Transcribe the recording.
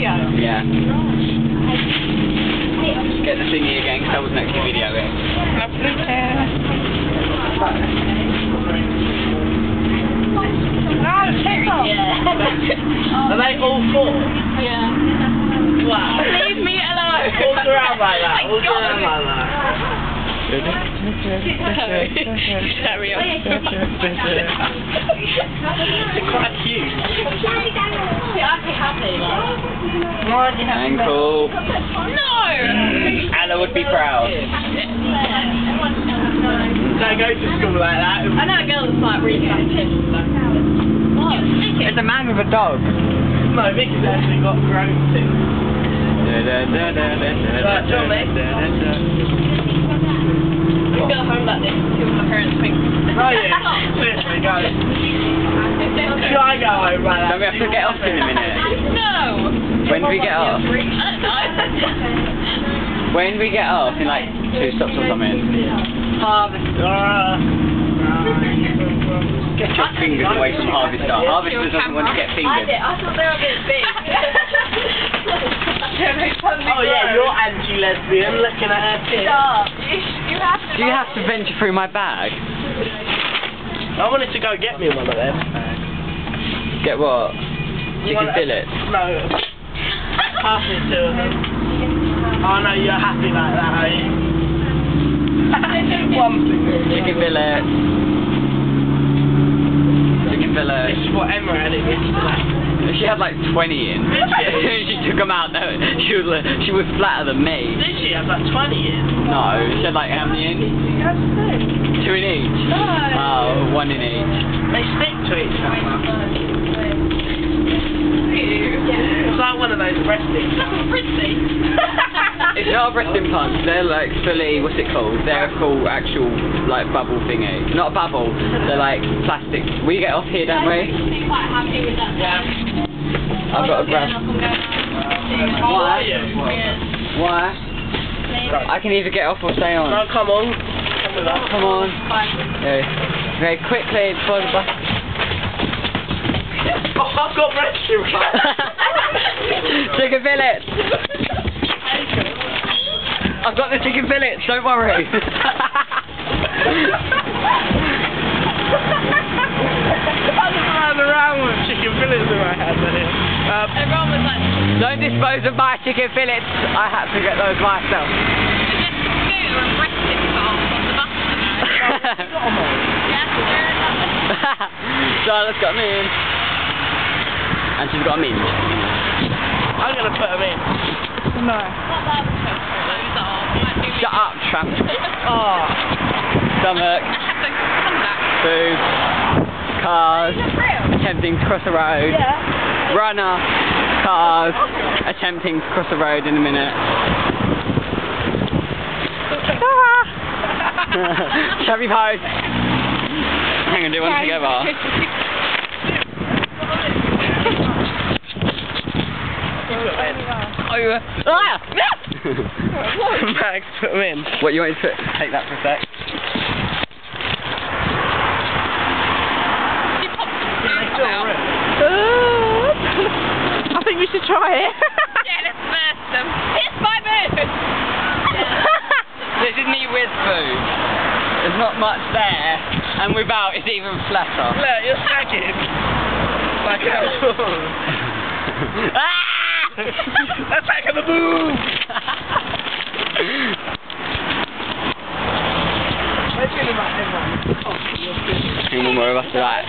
video? Yeah. Get the thingy again, because I wasn't actually videoing. Lovely hair. No, check off. Yeah. Are they all four? Yeah. Wow. Leave me alone. Walk around like that. Walk around like that. Carry on. They're quite cute. Yeah, I'd be happy. Ankle. No! Anna would be proud. Don't go to school like that. I know a girl that's like really active. What? It's a man with a dog. No, Vicky's actually got grown things. Right, John, mate. We go home like this until my parents think. Oh yeah, seriously, go. Should I go home like that? Don't we have to get off in a minute? No! When do we get off? I don't know. When do we get off? In like 2 stops or something? Get your fingers away from Harvester. Harvester doesn't want to get fingered. I thought they were a bit big. Oh yeah, you're anti-lesbian, looking at her tits. Stop. You have to. Do you have to venture through my bag? I wanted to go get me one of them. Get what? Chicken fillets? No. Pass me 2 of them. Oh no, you're happy like that, are you? One thing. Chicken fillets. Chicken fillets. This is what Emma had it yesterday. She had like 20 in. She took them out. No, she was flatter than me. Did she have like 20 in? No, she had like how many in? 2 in each. Oh, 1 in each. They stick to each other. It's like one of those breast sticks. It's not a breast implant. They're like fully, what's it called? They're a full actual like bubble thingy. Not a bubble. They're like plastic. We get off here, don't we? Quite happy with that. Yeah. I've got to grab. Why? Why? I can either get off or stay on. No, come on. Come with us. Come on. Okay. Very quickly before the bus. Oh, I've got breast implant. Chicken fillets. I've got the chicken fillets. Don't worry. I'm around with chicken fillets in my hand. Everyone was like, Don't dispose of my chicken fillets. I had to get those myself. Charlotte's got them in. And she's got them in. I'm going to put them in. no. Shut up, tramp. Oh. Stomach. Food. Cars. Attempting to cross the road. Yeah. Runner. Cars. Attempting to cross the road in a minute. Chubby pose. Hang on, do one together. Oh, ah! Max, put them in. What, you want to take that for a sec? I think we should try it. Yeah, let's burst them. It's my food! This is me with food. There's not much there, and without it's even flatter. Look, you're sagging. Like a Ah! Attack of the boob! Two more of us are like